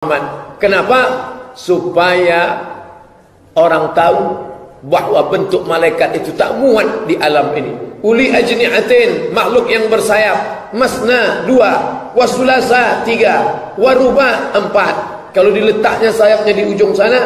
Muhammad. Kenapa? Supaya orang tahu bahawa bentuk malaikat itu tak muat di alam ini. Uli ajni'atin, makhluk yang bersayap. Masna, 2. Wasulasa, 3. Waruba, 4. Kalau diletaknya sayapnya di ujung sana,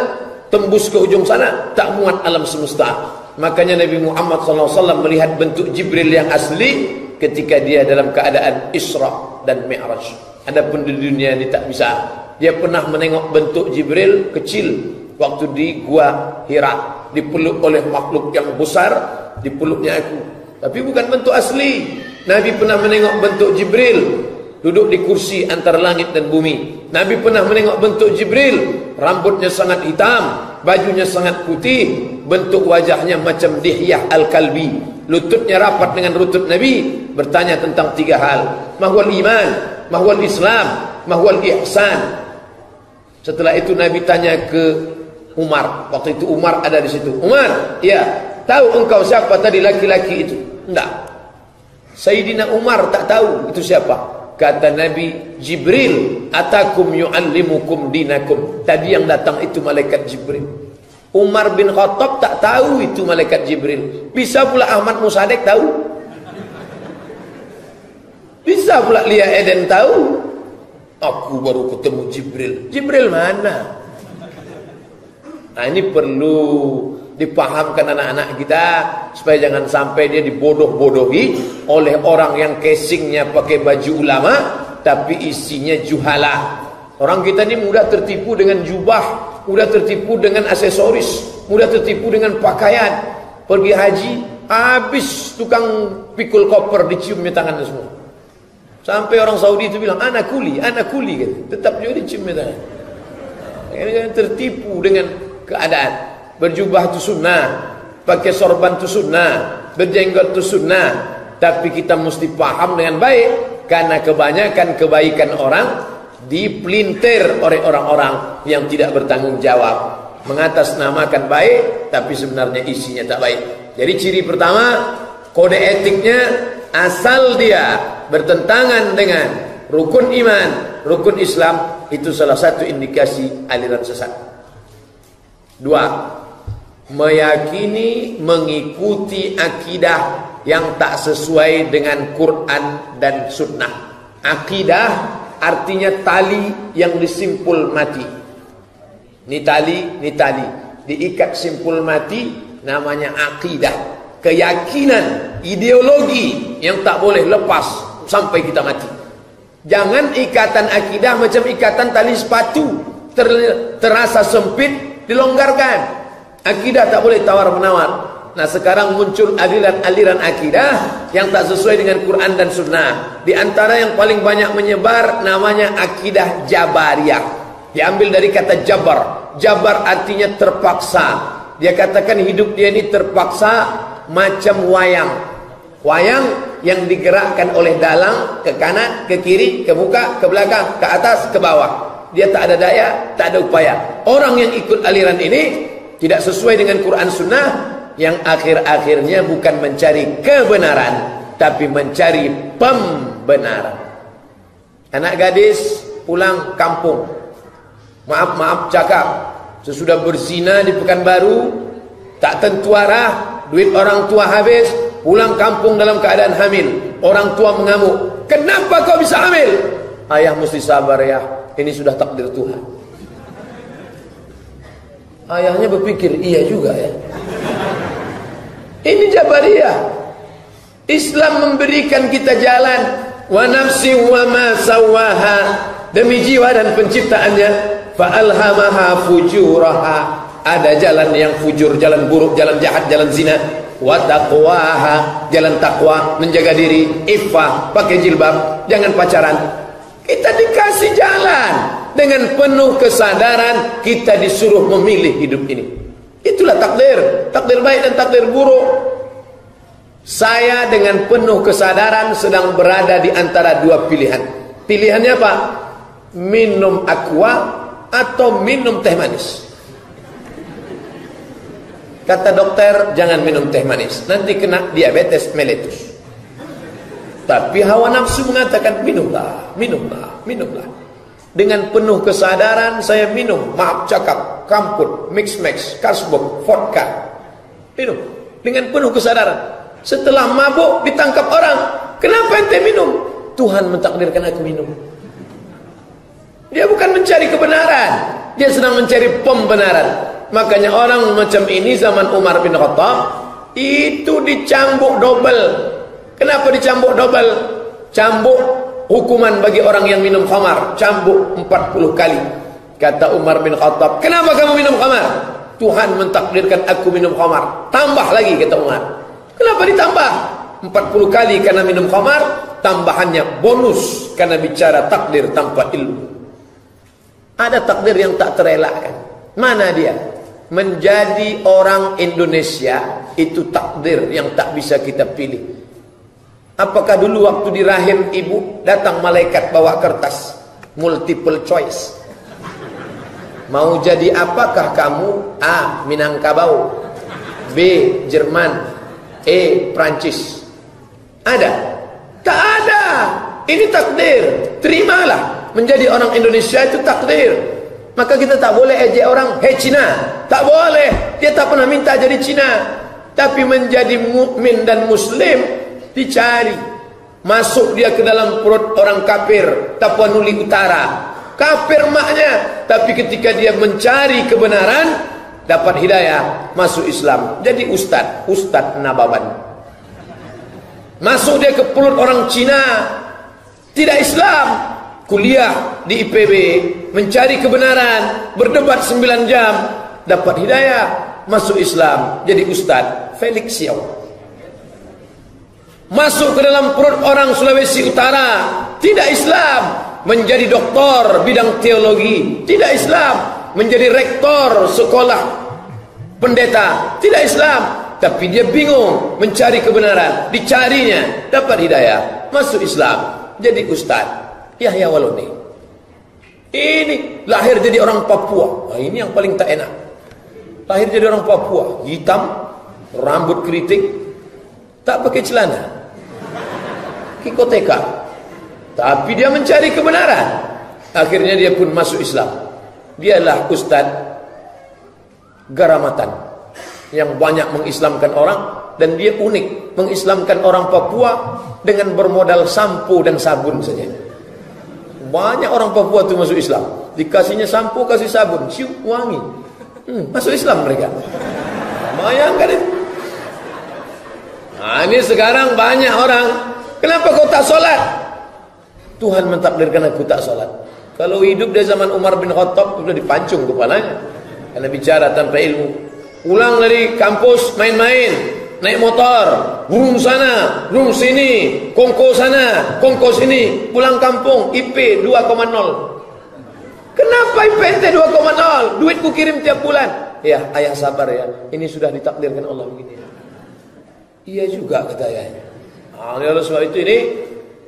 tembus ke ujung sana, tak muat alam semesta. Makanya Nabi Muhammad SAW melihat bentuk Jibril yang asli ketika dia dalam keadaan Isra dan Mi'raj. Adapun di dunia ini tak bisa. Dia pernah menengok bentuk Jibril kecil waktu di Gua Hira, dipeluk oleh makhluk yang besar, dipeluknya aku. Tapi bukan bentuk asli. Nabi pernah menengok bentuk Jibril duduk di kursi antara langit dan bumi. Nabi pernah menengok bentuk Jibril, rambutnya sangat hitam, bajunya sangat putih, bentuk wajahnya macam Dihyah Al-Kalbi, lututnya rapat dengan lutut Nabi, bertanya tentang 3 hal. Mahwal iman, mahwal Islam, mahwal ihsan. Setelah itu Nabi tanya ke Umar. Waktu itu Umar ada di situ. Umar, ya, tahu engkau siapa tadi laki-laki itu? Enggak. Sayyidina Umar tak tahu itu siapa. Kata Nabi, Jibril atakum yu'allimukum dinakum. Tadi yang datang itu malaikat Jibril. Umar bin Khattab tak tahu itu malaikat Jibril. Bisa pula Ahmad Musadek tahu. Bisa pula Lia Eden tahu. Aku baru ketemu Jibril. Jibril mana? Nah, ini perlu dipahamkan anak-anak kita supaya jangan sampai dia dibodoh-bodohi oleh orang yang casingnya pakai baju ulama tapi isinya juhala. Orang kita ini mudah tertipu dengan jubah, mudah tertipu dengan aksesoris, mudah tertipu dengan pakaian. Pergi haji, habis tukang pikul koper diciumnya tangannya semua. Sampai orang Saudi itu bilang, anak kuli gitu. Tetap juga diciumnya tangan. Jangan tertipu dengan keadaan. Berjubah itu sunnah, pakai sorban itu sunnah, berjenggot itu sunnah. Tapi kita mesti paham dengan baik, karena kebanyakan kebaikan orang dipelintir oleh orang-orang yang tidak bertanggung jawab, mengatasnamakan baik tapi sebenarnya isinya tak baik. Jadi ciri pertama, kode etiknya asal dia bertentangan dengan rukun iman, rukun Islam, itu salah satu indikasi aliran sesat. 2. Meyakini mengikuti akidah yang tak sesuai dengan Quran dan Sunnah. Akidah artinya tali yang disimpul mati. Ini tali diikat simpul mati, namanya akidah. Keyakinan, ideologi yang tak boleh lepas sampai kita mati. Jangan ikatan akidah macam ikatan tali sepatu, terasa sempit, dilonggarkan. Akidah tak boleh tawar-menawar. Nah, sekarang muncul aliran-aliran akidah yang tak sesuai dengan Quran dan Sunnah. Di antara yang paling banyak menyebar namanya akidah Jabariyah. Diambil dari kata Jabar. Jabar artinya terpaksa. Dia katakan hidup dia ini terpaksa macam wayang. Wayang yang digerakkan oleh dalang ke kanan, ke kiri, ke muka, ke belakang, ke atas, ke bawah. Dia tak ada daya, tak ada upaya. Orang yang ikut aliran ini tidak sesuai dengan Quran Sunnah, yang akhir-akhirnya bukan mencari kebenaran tapi mencari pembenaran. Anak gadis pulang kampung, maaf cakap, sesudah berzina di Pekanbaru, tak tentu arah, duit orang tua habis, pulang kampung dalam keadaan hamil. Orang tua mengamuk, kenapa kau bisa hamil? Ayah mesti sabar ya, ini sudah takdir Tuhan. Ayahnya berpikir, iya juga ya. Ini Jabariyah. Islam memberikan kita jalan. Wa nafsi wa ma sawaha, demi jiwa dan penciptaannya. Fa alhamaha fujuraha, ada jalan yang fujur, jalan buruk, jalan jahat, jalan zina. Wa taqwaha, jalan takwa, menjaga diri, iffah, pakai jilbab, jangan pacaran. Kita dikasih jalan. Dengan penuh kesadaran kita disuruh memilih hidup ini. Itulah takdir, takdir baik dan takdir buruk. Saya dengan penuh kesadaran sedang berada di antara 2 pilihan. Pilihannya apa? Minum aqua atau minum teh manis. Kata dokter, jangan minum teh manis, nanti kena diabetes mellitus. Tapi hawa nafsu mengatakan minumlah. Dengan penuh kesadaran saya minum, maaf cakap, kamput, mix-max, kasbok, vodka. Minum dengan penuh kesadaran. Setelah mabuk ditangkap orang, kenapa ente minum? Tuhan mentakdirkan aku minum. Dia bukan mencari kebenaran, dia sedang mencari pembenaran. Makanya orang macam ini zaman Umar bin Khattab itu dicambuk double. Kenapa dicambuk double? Cambuk hukuman bagi orang yang minum khamar, cambuk 40 kali. Kata Umar bin Khattab, kenapa kamu minum khamar? Tuhan mentakdirkan aku minum khamar. Tambah lagi, kata Umar. Kenapa ditambah? 40 kali karena minum khamar, tambahannya bonus karena bicara takdir tanpa ilmu. Ada takdir yang tak terelakkan. Mana dia? Menjadi orang Indonesia itu takdir yang tak bisa kita pilih. Apakah dulu waktu di rahim ibu datang malaikat bawa kertas multiple choice? Mau jadi apakah kamu? A. Minangkabau, B. Jerman, E. Prancis. Ada? Tak ada. Ini takdir. Terimalah. Menjadi orang Indonesia itu takdir. Maka kita tak boleh ejek orang, hei Cina. Tak boleh. Dia tak pernah minta jadi Cina. Tapi menjadi mukmin dan muslim dicari. Masuk dia ke dalam perut orang kafir, Tapanuli Utara. Kafir maknya. Tapi ketika dia mencari kebenaran, dapat hidayah, masuk Islam. Jadi Ustadz Nababan. Masuk dia ke perut orang Cina, tidak Islam. Kuliah di IPB, mencari kebenaran, berdebat 9 jam, dapat hidayah, masuk Islam, jadi Ustadz Felix Xiao. Masuk ke dalam perut orang Sulawesi Utara, tidak Islam, menjadi doktor bidang teologi, tidak Islam, menjadi rektor sekolah pendeta, tidak Islam, tapi dia bingung mencari kebenaran, dicarinya, dapat hidayah, masuk Islam, jadi Ustadz Yahya Waloni. Ini lahir jadi orang Papua. Nah, ini yang paling tak enak. Lahir jadi orang Papua, hitam, rambut keriting, tak pakai celana, kikoteka. Tapi dia mencari kebenaran. Akhirnya dia pun masuk Islam. Dialah Ustadz Garamatan yang banyak mengislamkan orang. Dan dia unik, mengislamkan orang Papua dengan bermodal sampo dan sabun saja. Banyak orang Papua itu masuk Islam. Dikasihnya sampo, kasih sabun, cium wangi. Masuk Islam mereka. Bayangkan itu. Nah, ini sekarang banyak orang. Kenapa kau tak sholat? Tuhan mentakdirkan aku tak sholat. Kalau hidup dari zaman Umar bin Khattab, sudah dipancung kepalanya. Karena bicara tanpa ilmu. Pulang dari kampus main-main, naik motor, burung sana, burung sini, kongko sana, kongko sini, pulang kampung, IP 2,0. Kenapa IP ente 2,0? Duitku kirim tiap bulan. Ya, ayah sabar ya. Ini sudah ditakdirkan Allah begini. Iya juga kata ayahnya. Oleh sebab itu ini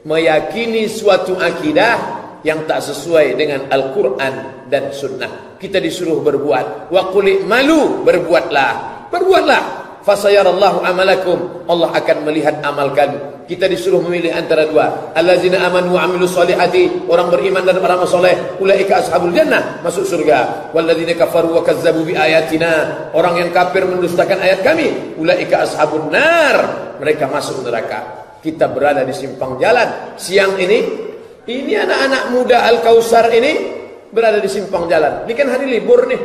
meyakini suatu akidah yang tak sesuai dengan Al-Quran dan Sunnah. Kita disuruh berbuat. Wa qul malu, berbuatlah. Berbuatlah. Fasayarallahu amalakum, Allah akan melihat amal kamu. Kita disuruh memilih antara dua. Allazina amanu wa amilus solihati, orang beriman dan beramal soleh, ulaika ashabul jannah, masuk surga. Walladzina kafaru wa kazzabu bi ayatina, orang yang kafir mendustakan ayat kami, ulaika ashabun nar, mereka masuk neraka. Kita berada di simpang jalan siang ini anak-anak muda Al-Kausar ini berada di simpang jalan. Ini kan hari libur nih.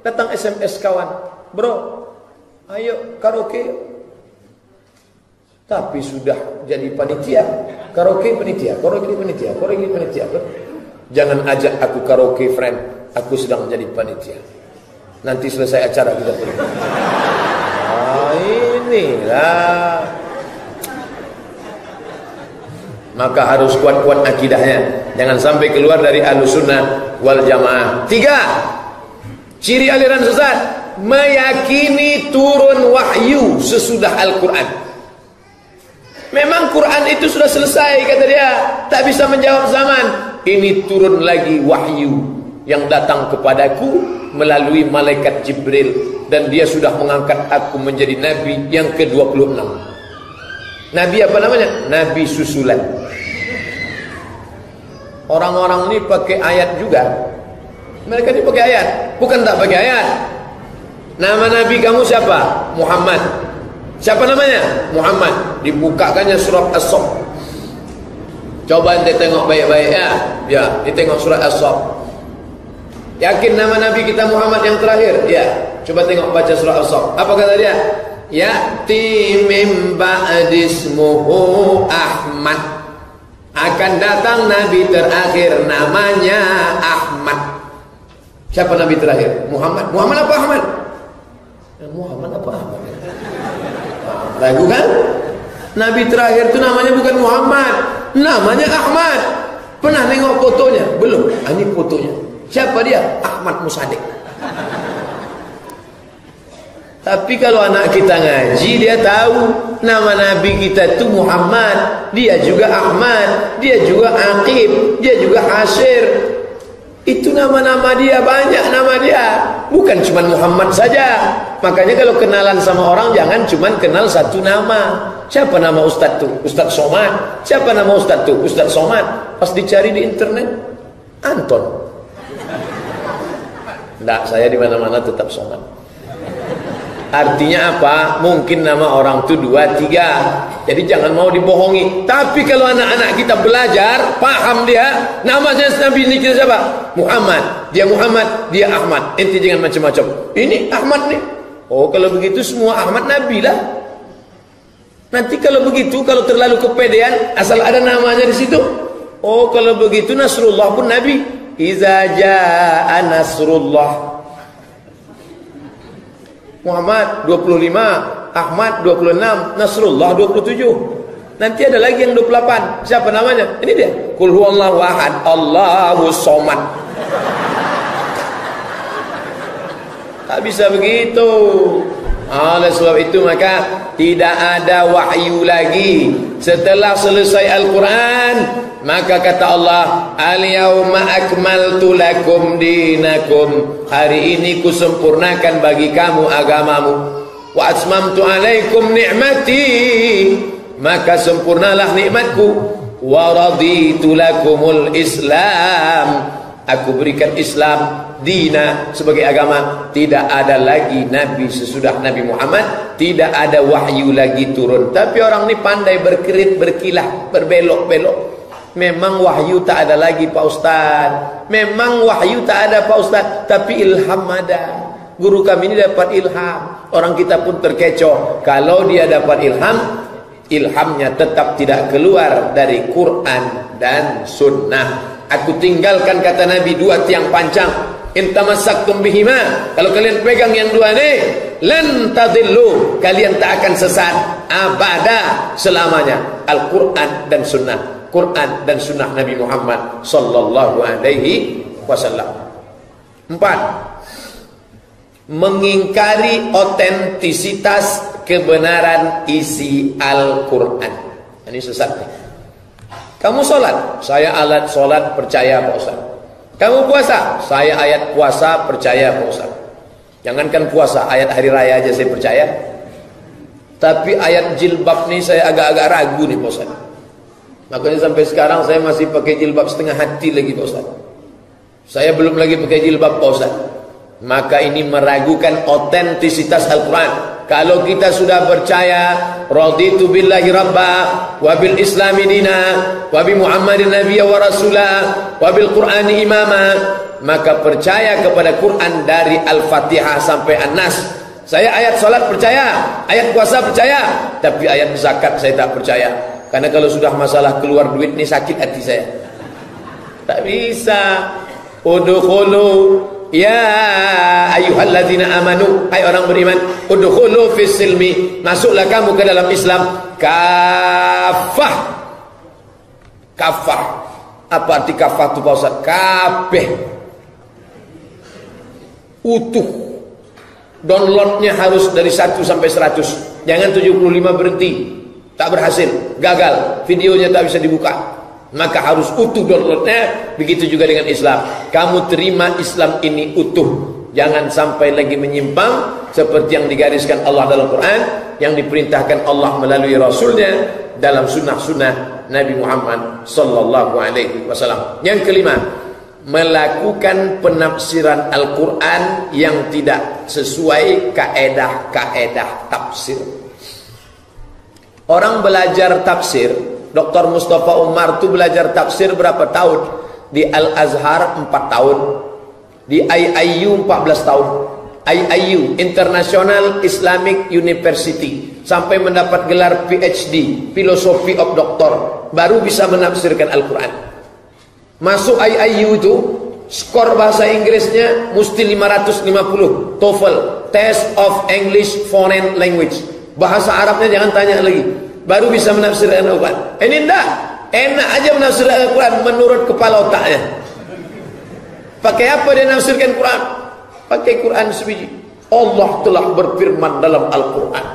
Datang SMS kawan, bro, ayo karaoke. Tapi sudah jadi panitia. Karaoke panitia. Jangan ajak aku karaoke friend. Aku sedang jadi panitia. Nanti selesai acara kita pergi. Inilah. Maka harus kuat-kuat akidahnya. Jangan sampai keluar dari Ahlussunnah wal Jamaah. 3. Ciri aliran sesat, meyakini turun wahyu sesudah Al-Quran. Memang Quran itu sudah selesai, kata dia, tak bisa menjawab zaman. Ini turun lagi wahyu yang datang kepadaku melalui malaikat Jibril, dan dia sudah mengangkat aku menjadi nabi yang ke-26. Nabi apa namanya? Nabi susulan. Orang-orang ini pakai ayat juga. Mereka ini pakai ayat, bukan tak pakai ayat. Nama Nabi kamu siapa? Muhammad. Siapa namanya? Muhammad. Dibukakannya surat As-Saff. Coba ente tengok baik-baik ya. Ya, ditengok surat As-Saff. Yakin nama Nabi kita Muhammad yang terakhir? Ya. Coba tengok baca surat As-Saff. Apa kata dia? Ya'ti mim ba'dismuhu Ahmad. Akan datang Nabi terakhir namanya Ahmad. Siapa Nabi terakhir? Muhammad. Muhammad apa Ahmad? Muhammad apa Ahmad? Ragu kan? Nabi terakhir itu namanya bukan Muhammad, namanya Ahmad. Pernah nengok fotonya? Belum. Ini fotonya. Siapa dia? Ahmad Musadik. Tapi kalau anak kita ngaji, dia tahu nama Nabi kita itu Muhammad, dia juga Ahmad, dia juga Aqib, dia juga Hasir. Itu nama-nama dia, banyak nama dia, bukan cuma Muhammad saja. Makanya kalau kenalan sama orang jangan cuma kenal satu nama. Siapa nama Ustadz itu? Ustadz Somad. Siapa nama Ustadz itu? Ustadz Somad. Pas dicari di internet, Anton. Enggak, saya di mana-mana tetap Somad. Artinya apa? Mungkin nama orang itu 2, 3. Jadi jangan mau dibohongi. Tapi kalau anak-anak kita belajar, paham dia, namanya Nabi ini kita siapa? Muhammad. Dia Muhammad, dia Ahmad. Ente jangan macam-macam. Ini Ahmad nih. Oh, kalau begitu semua Ahmad Nabi lah. Nanti kalau begitu, kalau terlalu kepedean, asal ada namanya di situ. Oh, kalau begitu Nasrullah pun Nabi. Iza jaa Nasrullah. Muhammad 25, Ahmad 26, Nasrullah 27. Nanti ada lagi yang 28. Siapa namanya? Ini dia. Qul huwallahu ahad, Allahus somad. Tak bisa begitu. Oleh sebab itu maka tidak ada wahyu lagi setelah selesai Al-Quran. Maka kata Allah, al-yawma akmaltu lakum dinakum. Hari ini kusempurnakan bagi kamu agamamu. Wa atmamtu alaikum ni'mati. Maka sempurnalah nikmatku. Wa raditu lakumul Islam. Aku berikan Islam dina sebagai agama. Tidak ada lagi Nabi sesudah Nabi Muhammad. Tidak ada wahyu lagi turun. Tapi orang ini pandai berkerit, berkilah, berbelok-belok. Memang wahyu tak ada lagi Pak Ustaz. Memang wahyu tak ada Pak Ustaz. Tapi ilham ada. Guru kami ini dapat ilham. Orang kita pun terkecoh. Kalau dia dapat ilham, ilhamnya tetap tidak keluar dari Quran dan Sunnah. Aku tinggalkan kata Nabi 2 tiang pancang. In tamassaktum bihima. Kalau kalian pegang yang 2 ini, lan tadillu. Kalian tak akan sesat abada selamanya. Al-Quran dan Sunnah. Quran dan Sunnah Nabi Muhammad sallallahu alaihi wasallam. 4. Mengingkari otentisitas kebenaran isi Al-Quran. Ini sesat nih. Kamu sholat, saya alat sholat percaya Pak Ustaz. Kamu puasa, saya ayat puasa percaya Pak Ustaz. Jangankan puasa, ayat hari raya aja saya percaya. Tapi ayat jilbab nih saya agak-agak ragu nih Pak Ustaz. Makanya sampai sekarang saya masih pakai jilbab setengah hati lagi Pak Ustaz. Saya belum lagi pakai jilbab Pak Ustaz. Maka ini meragukan otentisitas Al-Quran. Kalau kita sudah percaya raditu billahi rabba wa bil islami dina wa bi muhammadin nabiyya wa rasula wa bil qur'ani imama, maka percaya kepada Quran dari Al-Fatihah sampai An-Nas. Saya ayat salat percaya, ayat puasa percaya, tapi ayat zakat saya tak percaya. Karena kalau sudah masalah keluar duit ni sakit hati saya. Tak bisa. Udkhulu ya ayyuhalladzina amanu, hai orang beriman, udkhulu fis silmi, masuklah kamu ke dalam Islam kafah. Kafah. Apa arti kafah itu Pak Ustaz? Kabeh. Utuh. Downloadnya harus dari 1 sampai 100. Jangan 75 berhenti. Tak berhasil, gagal, videonya tak bisa dibuka. Maka harus utuh downloadnya. Begitu juga dengan Islam. Kamu terima Islam ini utuh. Jangan sampai lagi menyimpang seperti yang digariskan Allah dalam Quran, yang diperintahkan Allah melalui Rasulnya dalam sunnah-sunnah Nabi Muhammad sallallahu alaihi wasallam. Yang kelima, melakukan penafsiran Al-Quran yang tidak sesuai kaedah-kaedah tafsir. Orang belajar tafsir, Dr. Mustafa Umar tu belajar tafsir berapa tahun? Di Al-Azhar 4 tahun, di IIU 14 tahun. IIU, International Islamic University, sampai mendapat gelar PhD, Philosophy of Doctor, baru bisa menafsirkan Al-Quran. Masuk IIU itu, skor bahasa Inggrisnya mesti 550, TOEFL, Test of English Foreign Language. Bahasa Arabnya jangan tanya lagi, baru bisa menafsirkan Al-Quran. Ini enggak, enak aja menafsirkan Al-Quran menurut kepala otaknya. Pakai apa dia menafsirkan Quran? Pakai Quran sebiji. Allah telah berfirman dalam Al-Quran.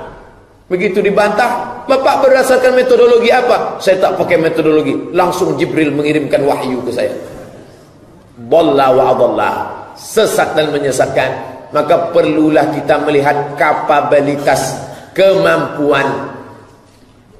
Begitu dibantah, Bapak berdasarkan metodologi apa? Saya tak pakai metodologi, langsung Jibril mengirimkan wahyu ke saya. Dhalla wa adalla, sesat dan menyesatkan. Maka perlulah kita melihat kapabilitas, kemampuan,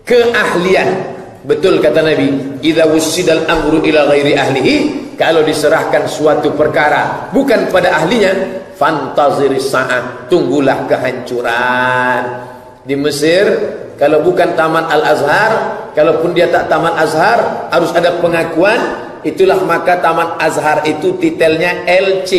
keahlian. Betul kata Nabi, idza wussidal amru ila ghairi ahlihi, kalau diserahkan suatu perkara bukan pada ahlinya, fantaziris sa'ah, tunggulah kehancuran. Di Mesir, kalau bukan taman Al-Azhar, kalaupun dia tak taman Azhar, harus ada pengakuan. Itulah maka taman Azhar itu titelnya LC.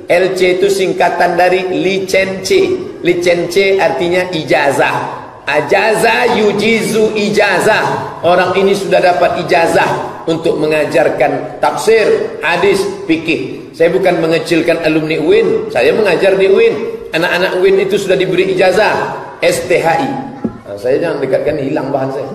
LC itu singkatan dari licence. Licence artinya ijazah. Ajaza yujizu ijazah. Orang ini sudah dapat ijazah untuk mengajarkan tafsir, hadis, fikih. Saya bukan mengecilkan alumni UIN, saya mengajar di UIN. Anak-anak UIN itu sudah diberi ijazah STHI. Nah, saya jangan dekatkan, hilang bahan saya.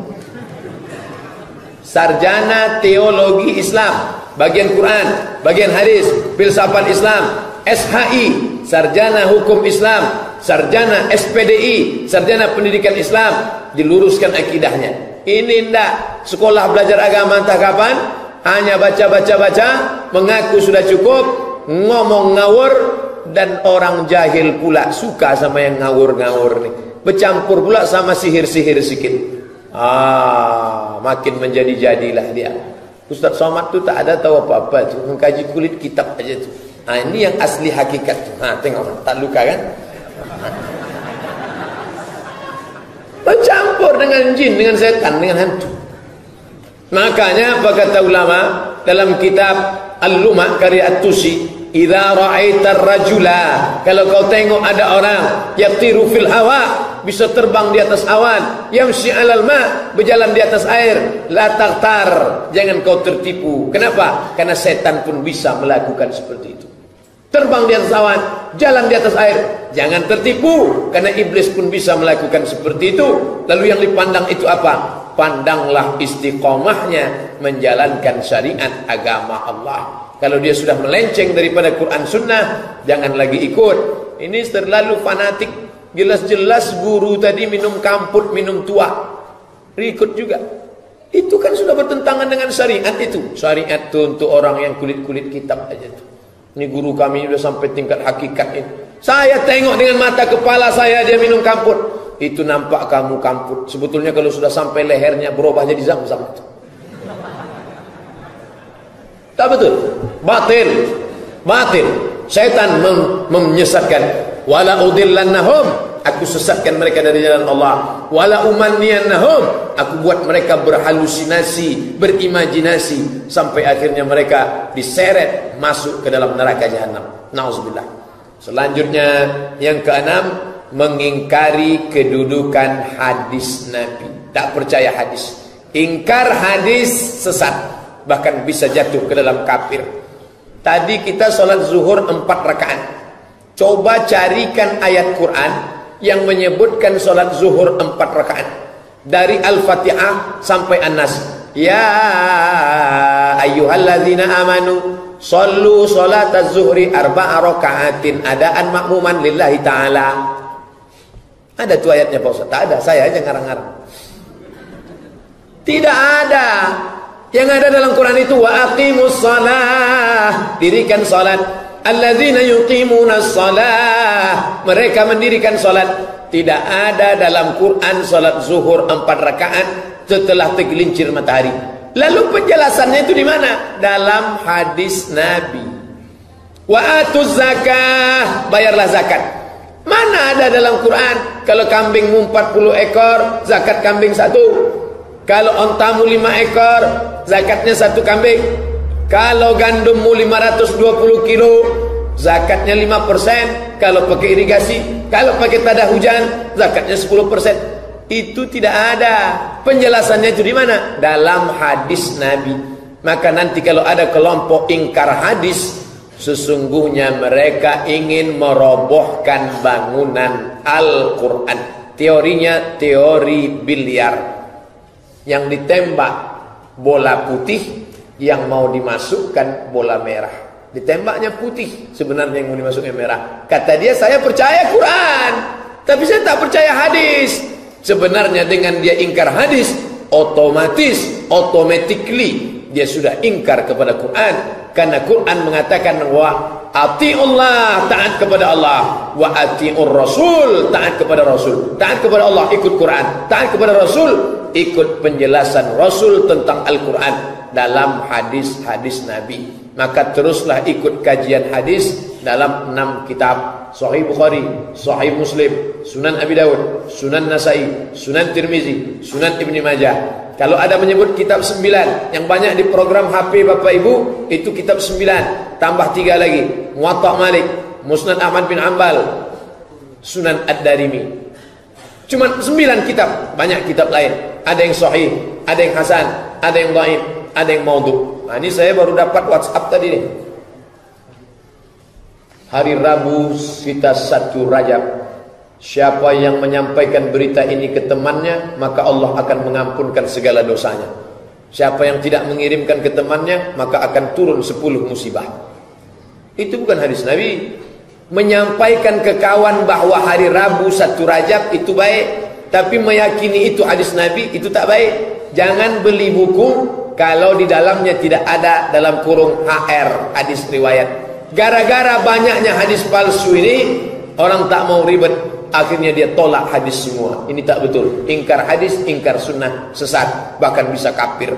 Sarjana Teologi Islam, bagian Quran, bagian hadis, filsafat Islam. SHI, Sarjana Hukum Islam, sarjana SPDI, sarjana Pendidikan Islam, diluruskan akidahnya. Ini ndak sekolah belajar agama entah kapan, hanya baca-baca-baca, mengaku sudah cukup, ngomong ngawur, dan orang jahil pula suka sama yang ngawur-ngawur nih. Bercampur pula sama sihir-sihir sikit. Makin menjadi-jadilah dia. Ustaz Somad tu tak ada tahu apa-apa tu, mengkaji kulit kitab aja tu. Ini yang asli hakikat tu. Tengok, tak luka kan? Bercampur dengan jin, dengan setan, dengan hantu. Makanya apa kata ulama dalam kitab Al-Lumah karya At-Tusi, idza ra'aita ar-rajula, kalau kau tengok ada orang yatiru fil hawa, bisa terbang di atas awan, yamshi 'alal ma, berjalan di atas air, la taghtar, jangan kau tertipu. Kenapa? Karena setan pun bisa melakukan seperti itu. Terbang di atas awan, jalan di atas air, jangan tertipu, karena iblis pun bisa melakukan seperti itu. Lalu yang dipandang itu apa? Pandanglah istiqomahnya menjalankan syariat agama Allah. Kalau dia sudah melenceng daripada Quran Sunnah, jangan lagi ikut. Ini terlalu fanatik. Jelas-jelas guru tadi minum kamput, minum tua, ikut juga. Itu kan sudah bertentangan dengan syariat itu. Syariat itu untuk orang yang kulit-kulit kitab aja tuh. Ini guru kami sudah sampai tingkat hakikat ini. Saya tengok dengan mata kepala saya dia minum kamput. Itu nampak kamu kamput. Sebetulnya kalau sudah sampai lehernya berubah jadi zam-zam. Tak betul. Batil. Batil. Syaitan menyesatkan. Wala udillannahum, aku sesatkan mereka dari jalan Allah. Wala umanniyannahum, aku buat mereka berhalusinasi, berimajinasi, sampai akhirnya mereka diseret masuk ke dalam neraka jahanam. Nauzubillah. Selanjutnya yang keenam, mengingkari kedudukan hadis Nabi. Tak percaya hadis. Ingkar hadis sesat, bahkan bisa jatuh ke dalam kafir. Tadi kita sholat zuhur 4 rakaat. Coba carikan ayat Quran yang menyebutkan sholat zuhur 4 rakaat. Dari Al-Fatihah sampai An-Nas. Ya ayyuhalladzina amanu shollu sholataz zuhri 4 rakaatin adaan makmuman lillahi ta'ala. Ada tuh ayatnya Pak Ustaz? Tak ada, saya aja ngarang-ngarang. Tidak ada. Yang ada dalam Quran itu wa aqimus shalah, dirikan salat. Alladzina yuqimuna shalah, mereka mendirikan salat. Tidak ada dalam Quran salat zuhur 4 rakaat setelah tergelincir matahari. Lalu penjelasannya itu di mana? Dalam hadis Nabi. Wa atuz zakah, bayarlah zakat. Mana ada dalam Quran kalau kambingmu 40 ekor, zakat kambing 1. Kalau ontamu 5 ekor, zakatnya 1 kambing. Kalau gandummu 520 kilo, zakatnya 5%. Kalau pakai irigasi, kalau pakai tada hujan, zakatnya 10%. Itu tidak ada. Penjelasannya itu di mana? Dalam hadis Nabi. Maka nanti kalau ada kelompok ingkar hadis, sesungguhnya mereka ingin merobohkan bangunan Al-Quran. Teorinya teori biliar. Yang ditembak bola putih, yang mau dimasukkan bola merah. Ditembaknya putih, sebenarnya yang mau dimasukkan merah. Kata dia, saya percaya Quran, tapi saya tak percaya hadis. Sebenarnya dengan dia ingkar hadis, automatically dia sudah ingkar kepada Quran. Karena Quran mengatakan wa ati'ullah, taat kepada Allah, wa ati'ur rasul, taat kepada Rasul. Taat kepada Allah, ikut Quran. Taat kepada Rasul, ikut penjelasan Rasul tentang Al-Quran dalam hadis-hadis Nabi. Maka teruslah ikut kajian hadis dalam 6 kitab: Sahih Bukhari, Sahih Muslim, Sunan Abi Dawud, Sunan Nasai, Sunan Tirmizi, Sunan Ibni Majah. Kalau ada menyebut kitab 9, yang banyak di program HP Bapak Ibu, itu kitab 9, tambah 3 lagi: Muwatta Malik, Musnad Ahmad bin Ambal, Sunan Ad-Darimi. Cuma 9 kitab, banyak kitab lain. Ada yang sahih, ada yang hasan, ada yang dhaif, ada yang maudhu. Nah, ini saya baru dapat WhatsApp tadi nih. Hari Rabu kita 1 Rajab. Siapa yang menyampaikan berita ini ke temannya, maka Allah akan mengampunkan segala dosanya. Siapa yang tidak mengirimkan ke temannya, maka akan turun 10 musibah. Itu bukan hadis Nabi. Menyampaikan ke kawan bahwa hari Rabu 1 Rajab itu baik, tapi meyakini itu hadis Nabi, itu tak baik. Jangan beli buku kalau di dalamnya tidak ada dalam kurung HR, hadis riwayat. Gara-gara banyaknya hadis palsu ini, orang tak mau ribet. Akhirnya dia tolak hadis semua. Ini tak betul. Ingkar hadis, ingkar sunnah, sesat, bahkan bisa kafir.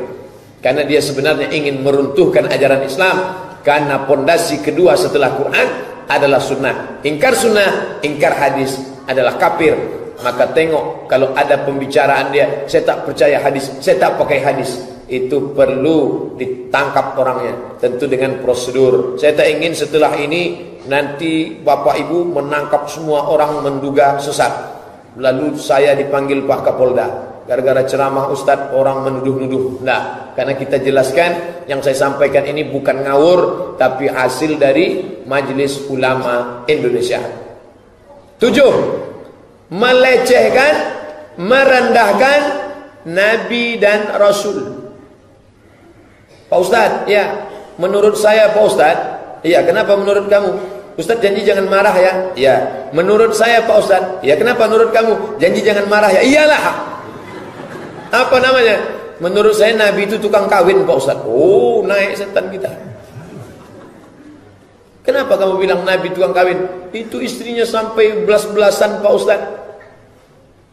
Karena dia sebenarnya ingin meruntuhkan ajaran Islam. Karena pondasi kedua setelah Quran adalah sunnah. Ingkar sunnah, ingkar hadis adalah kafir. Maka tengok kalau ada pembicaraan dia, saya tak percaya hadis, saya tak pakai hadis, itu perlu ditangkap orangnya, tentu dengan prosedur. Saya tak ingin setelah ini nanti Bapak Ibu menangkap semua orang menduga sesat, lalu saya dipanggil Pak Kapolda gara-gara ceramah Ustadz orang menuduh-nuduh. Nah, karena kita jelaskan yang saya sampaikan ini bukan ngawur, tapi hasil dari Majelis Ulama Indonesia. 7. Melecehkan, merendahkan Nabi dan Rasul. Pak Ustadz, ya, menurut saya Pak Ustadz, iya, kenapa menurut kamu? Ustadz janji jangan marah ya. Ya, menurut saya Pak Ustadz. Ya, kenapa menurut kamu? Janji jangan marah ya. Iyalah. Apa namanya? Menurut saya Nabi itu tukang kawin Pak Ustadz. Oh, naik setan kita. Kenapa kamu bilang Nabi tukang kawin? Itu istrinya sampai belas-belasan Pak Ustadz.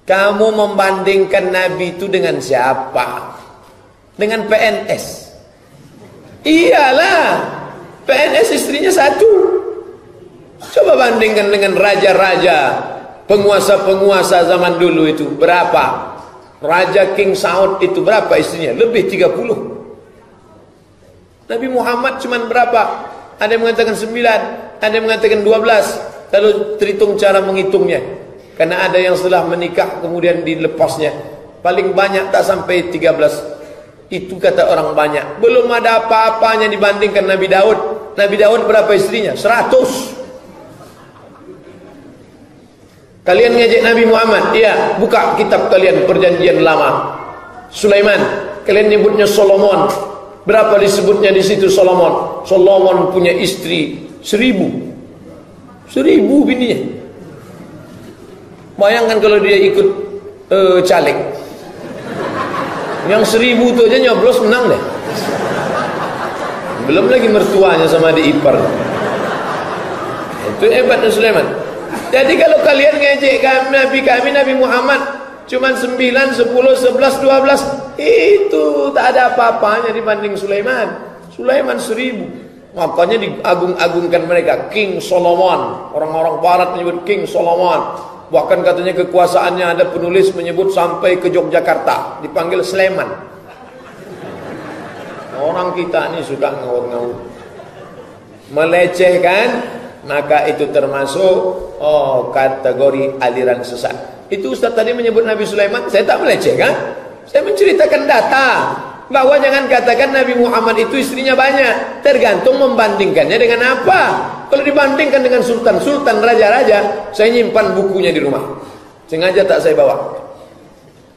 Kamu membandingkan Nabi itu dengan siapa? Dengan PNS. Iyalah, PNS istrinya 1. Coba bandingkan dengan raja-raja, penguasa-penguasa zaman dulu itu berapa? Raja King Saud itu berapa istrinya? Lebih 30. Nabi Muhammad cuman berapa? Ada yang mengatakan 9, ada yang mengatakan 12. Kalau terhitung cara menghitungnya, karena ada yang setelah menikah kemudian dilepasnya, paling banyak tak sampai 13. Itu kata orang banyak. Belum ada apa-apanya dibandingkan Nabi Daud. Nabi Daud berapa istrinya? 100. Kalian ngejek Nabi Muhammad? Iya, buka kitab kalian Perjanjian Lama. Sulaiman, kalian nyebutnya Solomon. Berapa disebutnya di situ Solomon? Solomon punya istri 1000. 1000 bininya. Bayangkan kalau dia ikut caleg. Yang 1000 itu aja nyoblos menang deh. Belum lagi mertuanya sama adik ipar. Itu hebatnya Sulaiman. Jadi kalau kalian ngejek kami Nabi Muhammad cuman 9, 10, 11, 12, itu tak ada apa-apanya dibanding Sulaiman. Sulaiman 1000. Makanya diagung-agungkan mereka, King Solomon. Orang-orang barat menyebut King Solomon. Bahkan katanya kekuasaannya ada penulis menyebut sampai ke Yogyakarta, dipanggil Sleman. Orang kita ini suka ngawur-ngawur, melecehkan, maka itu termasuk kategori aliran sesat. Itu Ustaz tadi menyebut Nabi Sulaiman, saya tak melecehkan, saya menceritakan data bahwa jangan katakan Nabi Muhammad itu istrinya banyak, tergantung membandingkannya dengan apa. Kalau dibandingkan dengan sultan-sultan, raja-raja, saya nyimpan bukunya di rumah, sengaja tak saya bawa.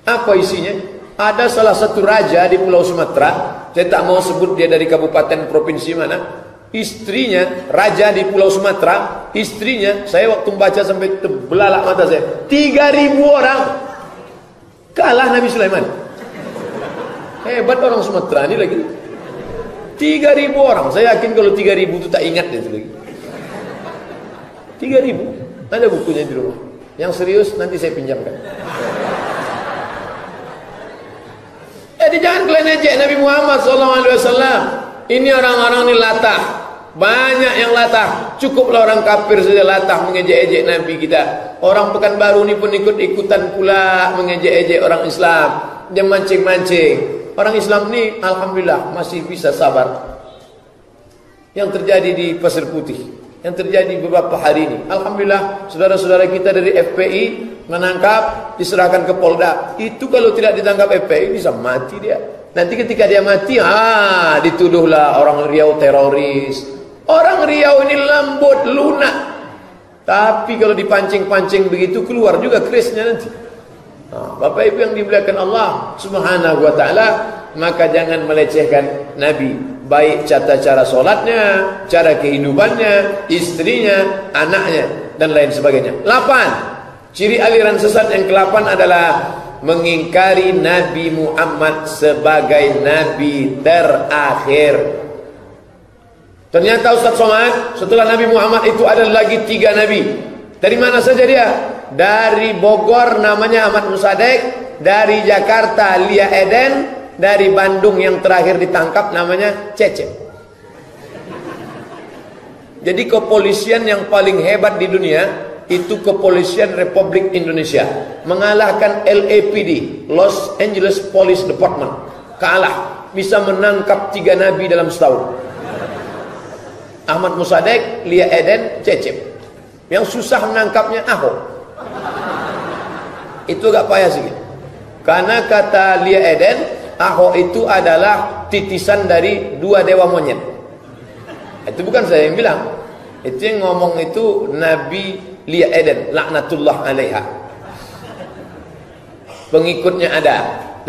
Apa isinya? Ada salah satu raja di Pulau Sumatera, saya tak mau sebut dia dari kabupaten provinsi mana. Istrinya, raja di Pulau Sumatera, istrinya, saya waktu membaca sampai terbelalak mata saya, 3.000 orang kalah Nabi Sulaiman. Hebat orang Sumatera ini lagi. 3.000 orang, saya yakin kalau 3.000 itu tak ingat itu lagi. 3.000, ada bukunya di rumah. Yang serius nanti saya pinjamkan. Jadi jangan kalian ejek Nabi Muhammad SAW. Ini orang-orang ini latah, banyak yang latah. Cukuplah orang kafir saja latah mengejek-ejek Nabi kita. Orang Pekanbaru ini pun ikut-ikutan pula mengejek-ejek orang Islam. Dia mancing-mancing. Orang Islam ini alhamdulillah masih bisa sabar. Yang terjadi di Pasir Putih, yang terjadi beberapa hari ini, alhamdulillah saudara-saudara kita dari FPI menangkap, diserahkan ke Polda. Itu kalau tidak ditangkap FPI bisa mati dia. Nanti ketika dia mati, dituduhlah orang Riau teroris. Orang Riau ini lembut, lunak. Tapi kalau dipancing-pancing begitu, keluar juga kerisnya nanti. Bapak Ibu yang dimuliakan Allah Subhanahu wa ta'ala, maka jangan melecehkan Nabi. Baik cara solatnya, cara kehidupannya, istrinya, anaknya, dan lain sebagainya. 8. Ciri aliran sesat yang ke-8 adalah mengingkari Nabi Muhammad sebagai Nabi terakhir. Ternyata Ustaz Somad, setelah Nabi Muhammad itu ada lagi 3 Nabi. Dari mana saja dia? Dari Bogor namanya Ahmad Musadek, dari Jakarta Lia Eden, dari Bandung yang terakhir ditangkap namanya Cecep. Jadi kepolisian yang paling hebat di dunia itu Kepolisian Republik Indonesia, mengalahkan LAPD, Los Angeles Police Department. Kalah, bisa menangkap 3 nabi dalam setahun. Ahmad Musadek, Lia Eden, Cecep. Yang susah menangkapnya Ahok. Itu agak payah sih. Karena kata Lia Eden, Ahok itu adalah titisan dari 2 dewa monyet. Itu bukan saya yang bilang. Itu yang ngomong itu Nabi Lia Eden, laknatullah alaiha. Pengikutnya ada.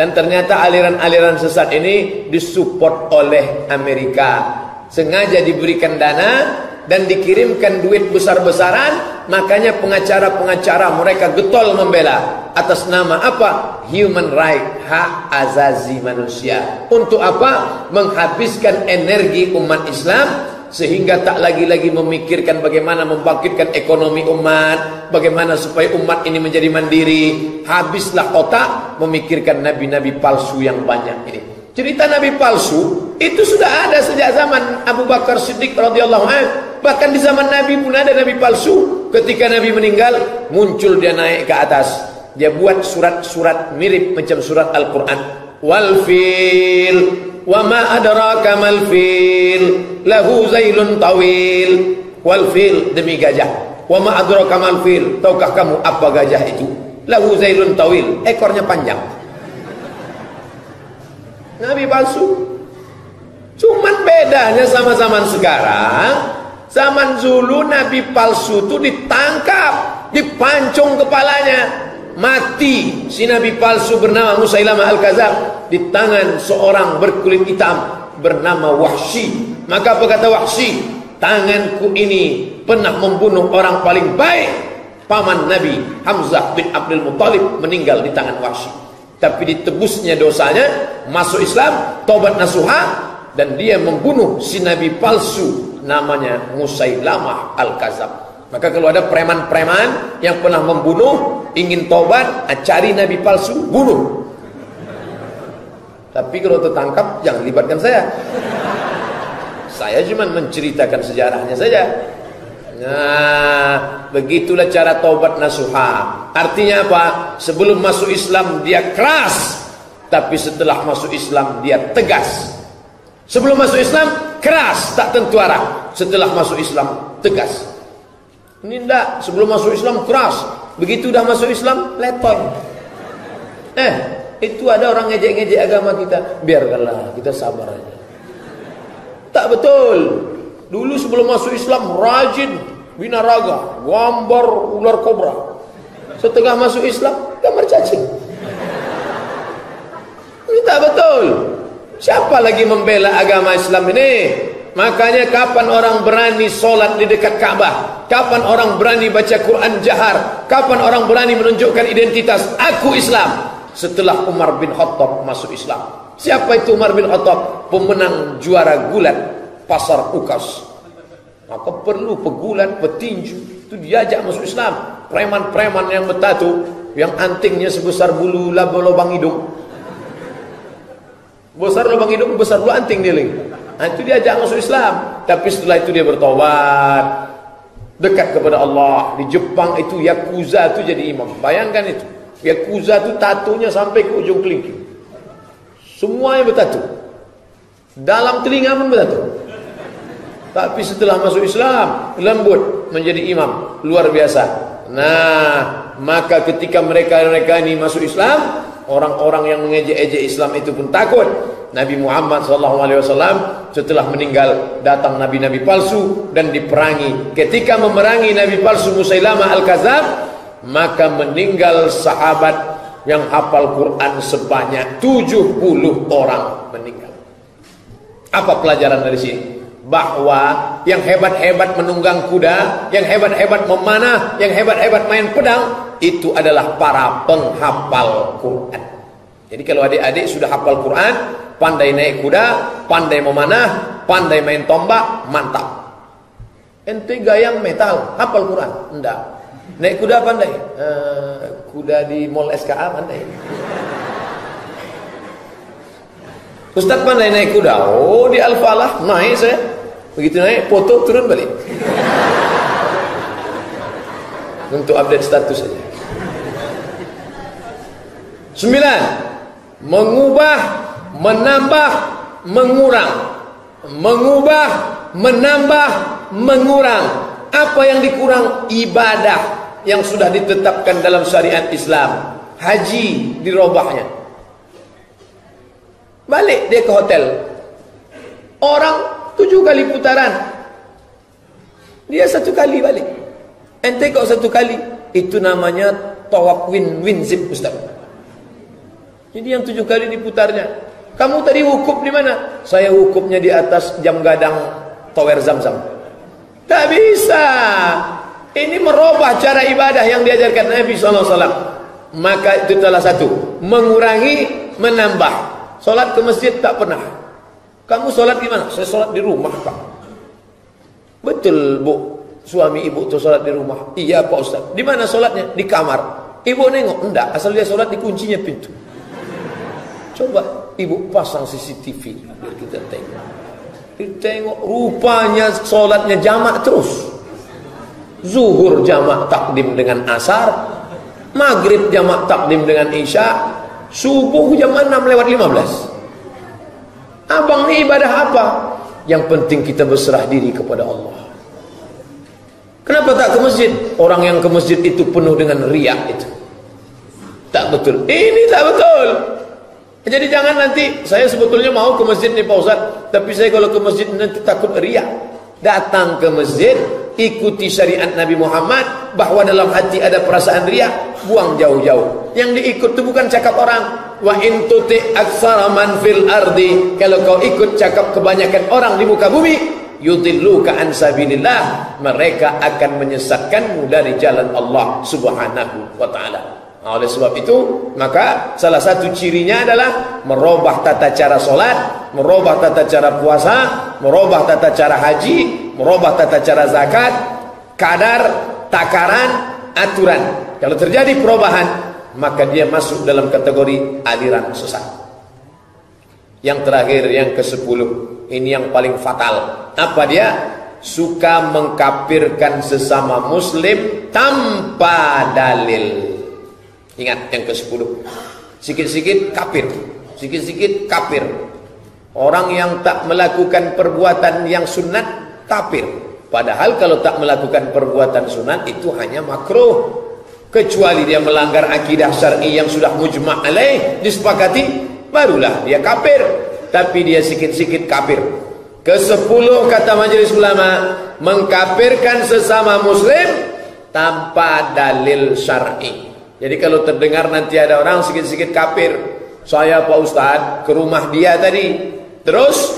Dan ternyata aliran-aliran sesat ini disupport oleh Amerika. Sengaja diberikan dana dan dikirimkan duit besar-besaran. Makanya pengacara-pengacara mereka getol membela. Atas nama apa? Human right, hak azazi manusia. Untuk apa? Menghabiskan energi umat Islam, sehingga tak lagi-lagi memikirkan bagaimana membangkitkan ekonomi umat, bagaimana supaya umat ini menjadi mandiri. Habislah otak memikirkan nabi-nabi palsu yang banyak ini. Cerita nabi palsu itu sudah ada sejak zaman Abu Bakar Siddiq radhiyallahu anhu. Bahkan di zaman Nabi pun ada nabi palsu. Ketika Nabi meninggal, muncul dia naik ke atas. Dia buat surat-surat mirip macam surat Al-Quran. Wal fil wa ma adraka mal fil lahu zailun tawil. Wal fil, demi gajah. Wa ma adraka mal fil, tahukah kamu apa gajah itu? Lahu zailun tawil, ekornya panjang. Nabi palsu. Cuman bedanya sama zaman sekarang. Zaman dulu nabi palsu itu ditangkap, dipancung kepalanya, mati si nabi palsu bernama Musailamah Al-Kadzab di tangan seorang berkulit hitam bernama Wahsy. Maka apa kata Wahsy? Tanganku ini pernah membunuh orang paling baik. Paman Nabi Hamzah bin Abdul Muttalib meninggal di tangan Wahsy. Tapi ditebusnya dosanya, masuk Islam, tobat nasuha, dan dia membunuh si nabi palsu namanya Musailamah Al-Kadzab. Maka kalau ada preman-preman yang pernah membunuh, ingin tobat, cari nabi palsu, bunuh. Tapi kalau tertangkap, jangan libatkan saya. Saya cuma menceritakan sejarahnya saja. Nah, begitulah cara taubat nasuha. Artinya apa? Sebelum masuk Islam dia keras, tapi setelah masuk Islam dia tegas. Sebelum masuk Islam keras, tak tentu arah. Setelah masuk Islam tegas. Ini enggak, sebelum masuk Islam keras, begitu dah masuk Islam letoy. Itu ada orang ngejek-ngejek agama kita, biarkanlah, kita sabar aja. Tak betul. Dulu sebelum masuk Islam rajin binaraga, gambar ular kobra. Setelah masuk Islam gambar cacing. Ini tak betul. Siapa lagi membela agama Islam ini? Makanya kapan orang berani solat di dekat Ka'bah? Kapan orang berani baca Quran jahar? Kapan orang berani menunjukkan identitas aku Islam? Setelah Umar bin Khattab masuk Islam. Siapa itu Umar bin Khattab? Pemenang juara gulat pasar Ukas. Maka perlu pegulat, petinju itu diajak masuk Islam. Preman-preman yang bertatu, yang antingnya sebesar bulu lubang hidung. Besar lubang hidung, besar bulu anting dia lagi. Nah, itu diajak masuk Islam. Tapi setelah itu dia bertobat, dekat kepada Allah. Di Jepang itu Yakuza itu jadi imam. Bayangkan itu. Yakuza itu tatunya sampai ke ujung kelingking. Semuanya bertatu. Dalam telinga pun bertatu. Tapi setelah masuk Islam, lembut menjadi imam. Luar biasa. Nah, maka ketika mereka ini masuk Islam, orang-orang yang mengejek-ejek Islam itu pun takut. Nabi Muhammad SAW setelah meninggal, datang nabi-nabi palsu dan diperangi. Ketika memerangi nabi palsu Musailamah Al-Kadzab, maka meninggal sahabat yang hafal Quran sebanyak 70 orang meninggal. Apa pelajaran dari sini? Bahwa yang hebat-hebat menunggang kuda, yang hebat-hebat memanah, yang hebat-hebat main pedang, itu adalah para penghafal Quran. Jadi kalau adik-adik sudah hafal Quran, pandai naik kuda, pandai memanah, pandai main tombak, mantap. Ente gayang metal, hafal Quran? Enggak. Naik kuda pandai? Kuda di mall SKA pandai. Ustaz pandai naik kuda? Oh, di Al-Falah naik saya. Begitu naik, foto turun balik. Untuk update status saja. 9. Mengubah, menambah, mengurang. Mengubah, menambah, mengurang. Apa yang dikurang? Ibadah yang sudah ditetapkan dalam syariat Islam. Haji dirobahnya. Balik dia ke hotel. Orang 7 kali putaran, dia 1 kali balik. Ente kok 1 kali? Itu namanya tawaf win zip, Ustaz. Jadi yang 7 kali diputarnya. Kamu tadi wukuf di mana? Saya wukufnya di atas jam gadang tower Zamzam. Tak bisa. Ini merubah cara ibadah yang diajarkan Nabi SAW. Maka itu salah satu. Mengurangi, menambah. Solat ke masjid tak pernah. Kamu solat di mana? Saya solat di rumah, Pak. Betul, Bu. Suami ibu tuh solat di rumah. Iya, Pak Ustaz. Di mana solatnya? Di kamar. Ibu nengok? Enggak. Asal dia solat dikuncinya pintu. Coba ibu pasang CCTV biar kita tengok. Tengok rupanya solatnya jamak terus. Zuhur jamak takdim dengan asar, maghrib jamak takdim dengan isya, subuh jam 6:15. Abang ni ibadah apa? Yang penting kita berserah diri kepada Allah. Kenapa tak ke masjid? Orang yang ke masjid itu penuh dengan riak itu. Tak betul. Ini tak betul. Jadi jangan nanti, saya sebetulnya mau ke masjid nih Pak Ustaz, tapi saya kalau ke masjid nanti takut riak. Datang ke masjid, ikuti syariat Nabi Muhammad, bahwa dalam hati ada perasaan riak, buang jauh-jauh. Yang diikut itu bukan cakap orang. Wa in tuti aktsara man fil ardi, kalau kau ikut cakap kebanyakan orang di muka bumi, yudilluka an sabilillah, mereka akan menyesatkanmu dari jalan Allah Subhanahu wa taala. Oleh sebab itu, maka salah satu cirinya adalah merubah tata cara solat, merubah tata cara puasa, merubah tata cara haji, merubah tata cara zakat. kadar, takaran, aturan. Kalau terjadi perubahan, maka dia masuk dalam kategori aliran sesat. Yang terakhir, yang ke-10, ini yang paling fatal. Apa dia? Suka mengkafirkan sesama muslim tanpa dalil. Ingat yang ke-10. Sikit-sikit kafir, sikit-sikit kafir. Orang yang tak melakukan perbuatan yang sunat kafir. Padahal kalau tak melakukan perbuatan sunat itu hanya makruh. Kecuali dia melanggar akidah syar'i yang sudah mujma' alaih, disepakati, barulah dia kafir. Tapi dia sikit-sikit kafir. Ke-10 kata majelis ulama, mengkafirkan sesama muslim tanpa dalil syar'i. Jadi kalau terdengar nanti ada orang sikit-sikit kafir, saya Pak Ustadz ke rumah dia tadi, terus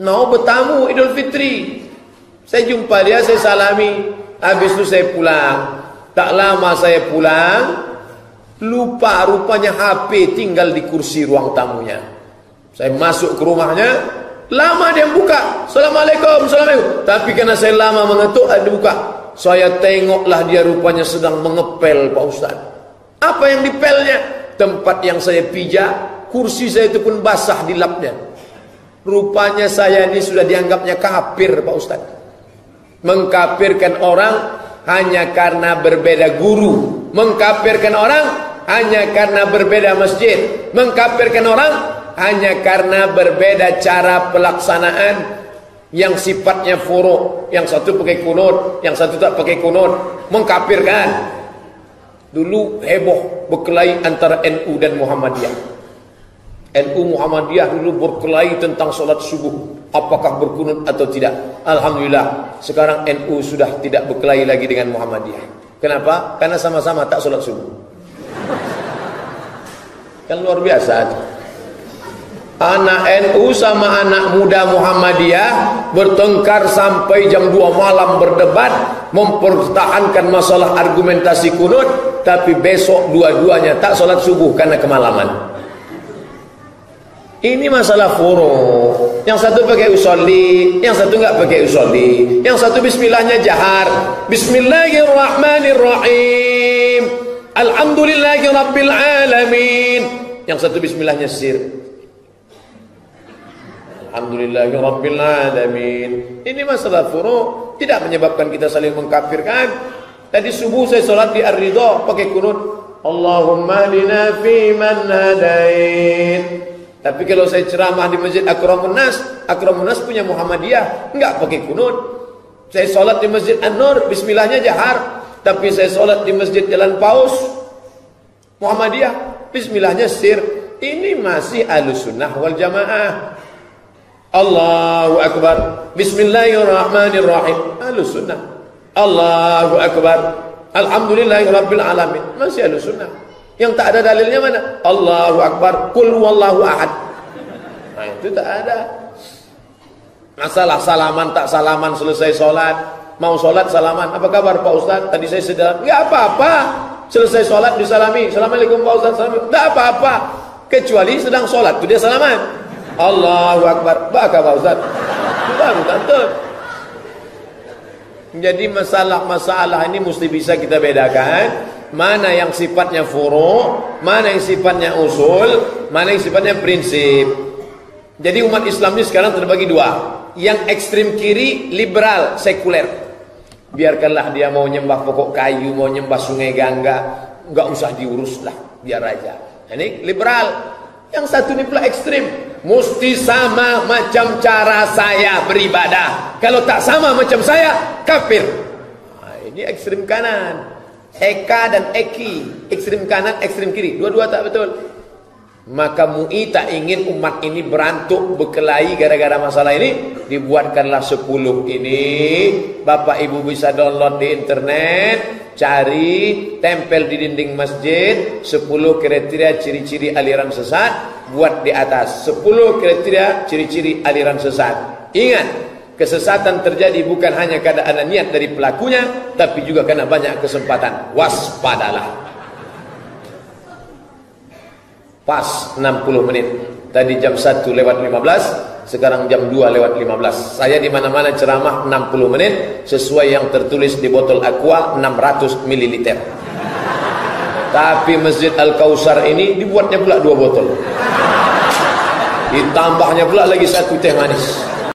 mau bertamu Idul Fitri, saya jumpa dia, saya salami, habis itu saya pulang. Tak lama saya pulang, lupa rupanya HP tinggal di kursi ruang tamunya. Saya masuk ke rumahnya, lama dia buka, Assalamualaikum, Assalamualaikum. Tapi karena saya lama mengetuk, dia buka. Saya tengoklah dia rupanya sedang mengepel Pak Ustaz. Apa yang dipelnya? Tempat yang saya pijak, kursi saya itu pun basah di lapnya. Rupanya saya ini sudah dianggapnya kafir Pak Ustaz. Mengkafirkan orang hanya karena berbeda guru. Mengkafirkan orang hanya karena berbeda masjid. Mengkafirkan orang hanya karena berbeda cara pelaksanaan. Yang sifatnya furu', yang satu pakai kunut, yang satu tak pakai kunut, mengkafirkan. Dulu heboh berkelahi antara NU dan Muhammadiyah. NU Muhammadiyah dulu berkelahi tentang solat subuh, apakah berkunut atau tidak. Alhamdulillah sekarang NU sudah tidak berkelahi lagi dengan Muhammadiyah. Kenapa? Karena sama-sama tak solat subuh. Kan luar biasa. Anak NU sama anak muda Muhammadiyah bertengkar sampai jam 2 malam berdebat, mempertahankan masalah argumentasi kunut, tapi besok dua-duanya tak solat subuh karena kemalaman. Ini masalah furu'. Yang satu pakai usolli, yang satu enggak pakai usolli. Yang satu bismillahnya jahar, Bismillahirrahmanirrahim, Alhamdulillahirabbil alamin. Yang satu bismillahnya sir, Alhamdulillahirabbil alamin. Ini masalah furu', tidak menyebabkan kita saling mengkafirkan. Tadi subuh saya solat di Ar-Ridha pakai kunut, Allahumma lina fi man hadait. Tapi kalau saya ceramah di Masjid Akramun Nas punya Muhammadiyah, enggak pakai kunut. Saya solat di Masjid An-Nur, bismillahnya jahar. Tapi saya solat di Masjid Jalan Paus, Muhammadiyah, bismillahnya sir. Ini masih Ahlussunnah wal Jamaah. Allahu Akbar, Bismillahirrahmanirrahim, Ahlussunnah. Allahu Akbar, Alhamdulillahirabbil alamin, masih Ahlussunnah. Yang tak ada dalilnya mana? Allahu Akbar, Qul huwallahu ahad. Nah itu tak ada. Masalah salaman tak salaman selesai solat, mau solat salaman, apa kabar Pak Ustaz? Tadi saya sedang, enggak apa-apa. Selesai solat disalami, Assalamualaikum Pak Ustaz, enggak apa-apa. Kecuali sedang solat itu dia salaman. Allahu Akbar, baka Pak Ustaz, baru tante. Jadi masalah-masalah ini mesti bisa kita bedakan. Mana yang sifatnya furu', mana yang sifatnya usul, mana yang sifatnya prinsip. Jadi umat Islam ini sekarang terbagi dua. Yang ekstrim kiri, liberal, sekuler. Biarkanlah dia mau nyembah pokok kayu, mau nyembah sungai Gangga, enggak usah diurus lah, biar aja. Ini liberal. Yang satu ini pula ekstrim, mesti sama macam cara saya beribadah. Kalau tak sama macam saya, kafir. Nah, ini ekstrim kanan. Eka dan Eki, ekstrim kanan, ekstrim kiri, dua-dua tak betul. Maka MUI tak ingin umat ini berantuk, berkelahi gara-gara masalah ini. Dibuatkanlah 10 ini. Bapak Ibu bisa download di internet, cari, tempel di dinding masjid, 10 kriteria ciri-ciri aliran sesat, buat di atas 10 kriteria ciri-ciri aliran sesat. Ingat, kesesatan terjadi bukan hanya karena ada niat dari pelakunya, tapi juga karena banyak kesempatan. Waspadalah. Pas 60 menit. Tadi jam 1:15. Sekarang jam 2:15. Saya di mana-mana ceramah 60 menit sesuai yang tertulis di botol aqua 600 ml. Tapi Masjid Al-Kausar ini dibuatnya pula 2 botol. Ditambahnya pula lagi 1 teh manis.